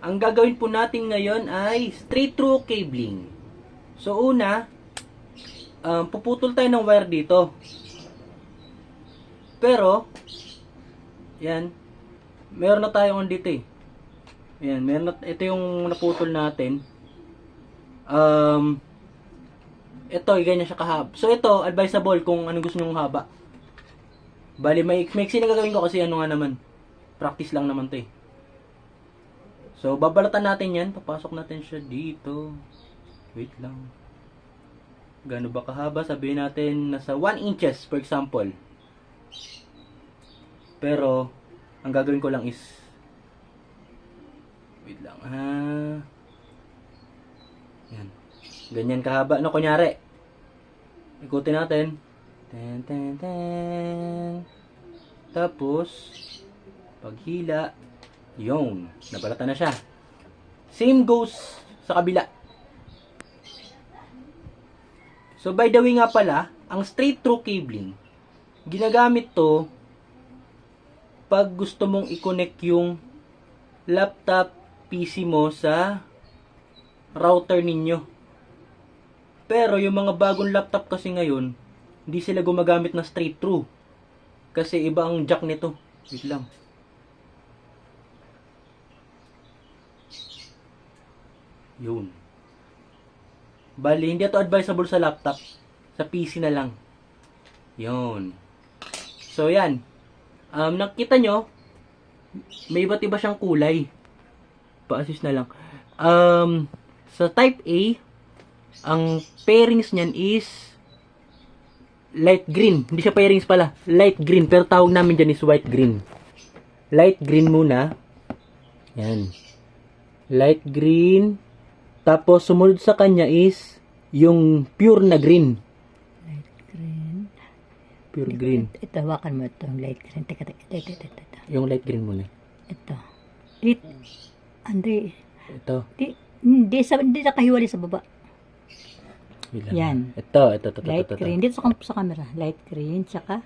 ang gagawin po natin ngayon ay straight through cabling. So una, puputol tayo ng wire dito. Pero, yan, meron na tayong dito eh. Yan, ito yung naputol natin. Ito, ganyan siya kahaba. So ito, advisable kung anong gusto nyong haba. Bali, may na gagawin ko kasi ano nga naman. Practice lang naman to eh. So, babalatan natin yan. Papasok natin siya dito. Wait lang. Gaano ba kahaba? Sabihin natin nasa 1 inches, for example. Pero, ang gagawin ko lang is wait lang. Yan. Ganyan kahaba. No, kunyari. Ikutin natin. Ten, ten, ten. Tapos, paghila. Yun. Nabalatan na siya. Same goes sa kabila. So, by the way nga pala, ang straight through cabling, ginagamit to pag gusto mong i-connect yung laptop PC mo sa router ninyo. Pero, yung mga bagong laptop kasi ngayon, hindi sila gumagamit na straight through. Kasi iba ang jack nito. Wait lang. Yun. Bali, hindi ito advisable sa laptop. Sa PC na lang. Yun. So, yan. Nakita nyo, may iba't iba siyang kulay. Pa-assist na lang. Sa type A, ang pairings niyan is light green. Hindi siya pairings pala. Light green. Pero tawag namin dyan is white green. Light green muna. Yan. Light green. Tapos, sumunod sa kanya is yung pure na green. Light green. Pure green. Ito, hawakan mo ito. Light green. Teka. Yung light green muna. Ito. Andre. Ito. Hindi nakahiwalay sa baba. Bilang. Yan. Ito. Light green. Dito sa camera. Light green. Tsaka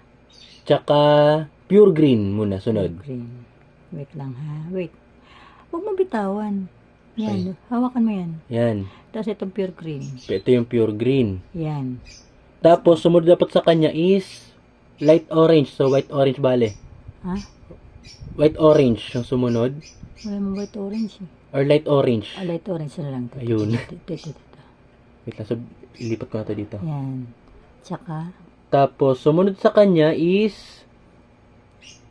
pure green muna. Sunod. Green. Wait lang ha. Wait. Huwag mo bitawan. Yan. Hawakan mo yan. Yan. Tapos itong pure green. Ito yung pure green. Yan. Tapos, sumunod dapat sa kanya is light orange. So, white orange bale. Ha? White orange yung sumunod. Wala mo white orange eh. Or light orange. Light orange na lang. Ayun. Ito. Wait lang. So, ilipat ko na ito dito. Yan. Tsaka, Tapos, sumunod sa kanya is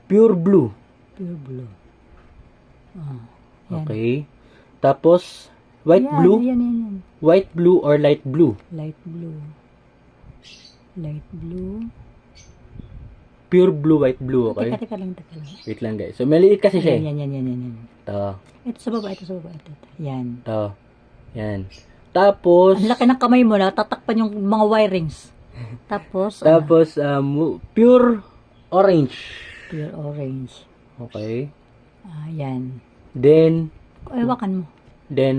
pure blue. pure blue. Yan. Okay. Tapos, white blue. Yan. White blue or light blue. Light blue. Light blue. Pure blue, white blue. Okay. Teka lang. Wait lang guys. So, maliit kasi siya. Yan. Ito. Ito sa baba. Ito. Yan. Ito. Yan. Tapos, Ang laki ng kamay mo na, tatakpan yung mga wirings. Tapos, pure orange. pure orange. Okay. Yan. Then Hawakan mo.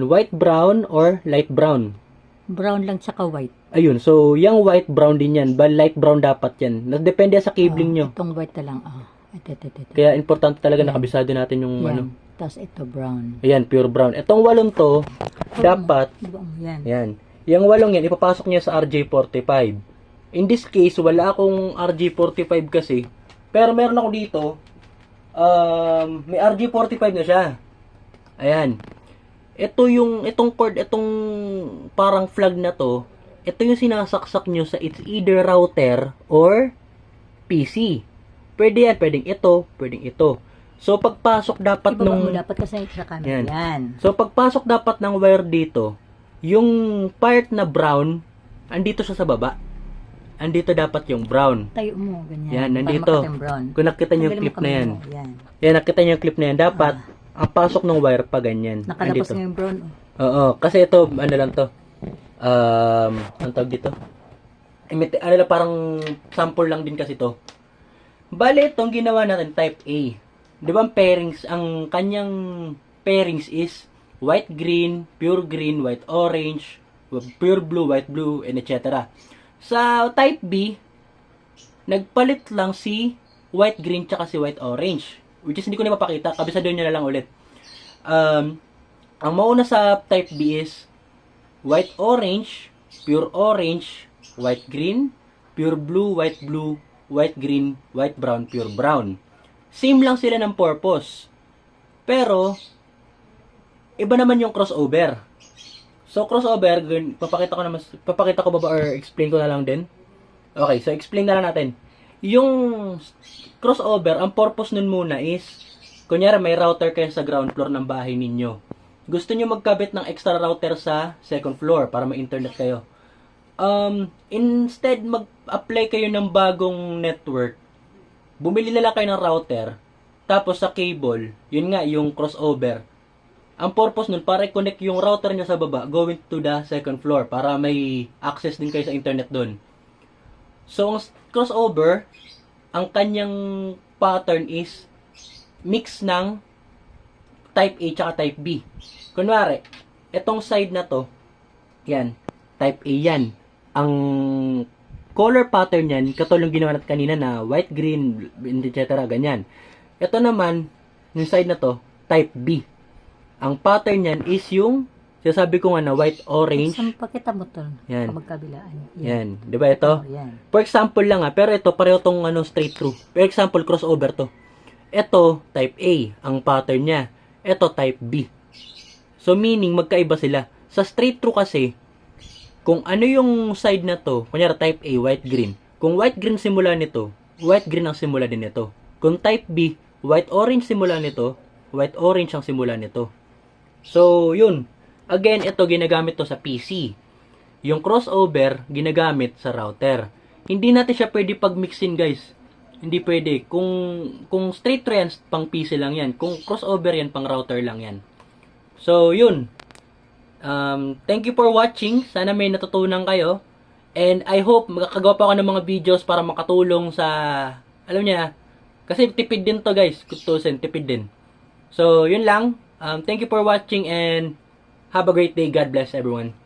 white brown or light brown. Brown lang tsaka white. Ayun. So, yung white brown din yan. But light brown dapat yan. Depende sa cabling nyo. Itong white na lang. Ito. Kaya importante talaga nakabisado natin yung Yan. ano. Tapos ito brown. Ayan, pure brown. Itong walong to, dapat, Yan. yan. Yung walong yan, ipapasok niya sa RJ45. In this case, wala akong RJ45 kasi. Pero meron ako dito, may RJ45 na siya. Ayan. Itong cord, itong parang flag na to, ito yung sinasaksak nyo sa it's either router or PC. Pwede yan, pwedeng ito. So, pagpasok dapat Ibaba mo dapat kasi sa camera. Yan. So, pagpasok dapat ng wire dito, yung part na brown, andito siya sa baba. Andito dapat yung brown. Tayo mo, ganyan. Yan, Para nandito. makita yung brown. Kung nakita niyo yung Tanggalin mo clip na yan. kamay mo. Yan. Yan, nakita niyo yung clip na yan. Dapat, ang pasok ng wire pa ganyan. Nakalabas Andito. nga yung brown. Oo, kasi ito, ano lang to. Ang tawag dito. Ano lang, parang sample lang din kasi to. Bale, itong ginawa natin, type A. Di ba ang pairings, ang kanyang pairings is white green, pure green, white orange, pure blue, white blue, and etc. Sa type B, nagpalit lang si white green tsaka si white orange. Which is hindi ko na mapakita, kabisado nyo na lang ulit. Ang mauna sa type B is white orange, pure orange, white green, pure blue, white green, white brown, pure brown. Same lang sila ng purpose. Pero iba naman yung crossover. So crossover, papakita ko ba or explain ko na lang din? Okay, so explain na lang natin. Yung crossover, ang purpose nun muna is, kunyari may router kayo sa ground floor ng bahay ninyo. Gusto nyo magkabit ng extra router sa second floor para ma-internet kayo. Instead, mag-apply kayo ng bagong network. Bumili na lang kayo ng router. Tapos sa cable, yun nga, yung crossover. Ang purpose nun, para i-connect yung router nyo sa baba, going to the second floor, para may access din kayo sa internet doon. So, ang crossover, ang kanyang pattern is mix ng type A tsaka type B. Kunwari, etong side na to, yan, type A yan. Ang color pattern yan, katulong ginawa natin kanina na white, green, etc. ganyan. Ito naman, yung side na to, type B. Ang pattern yan is yung, sasabi ko nga na white, orange. Pakita mo to. Yan. Magkabilaan. Yan. Di ba ito? Yan. For example lang pero ito, pareho tong straight through. For example, crossover to. Ito, type A, ang pattern niya. Ito, type B. So, meaning, magkaiba sila. Sa straight through kasi, kung ano yung side na to, kunyari type A, white, green. Kung white, green simula nito, white, green ang simula din nito. Kung type B, white, orange simula nito, white, orange ang simula nito. So, yun. Again, ito ginagamit to sa PC. Yung crossover, ginagamit sa router. Hindi natin siya pwede pag-mixin, guys. Hindi pwede. Kung straight through yan, pang PC lang yan. Kung crossover yan, pang router lang yan. So, yun. Thank you for watching. Sana may natutunan kayo. And I hope makakagawa pa ako ng mga videos para makatulong sa, alam niya, kasi tipid din to, guys. Kutusin, tipid din. So, yun lang. Thank you for watching and have a great day. God bless everyone.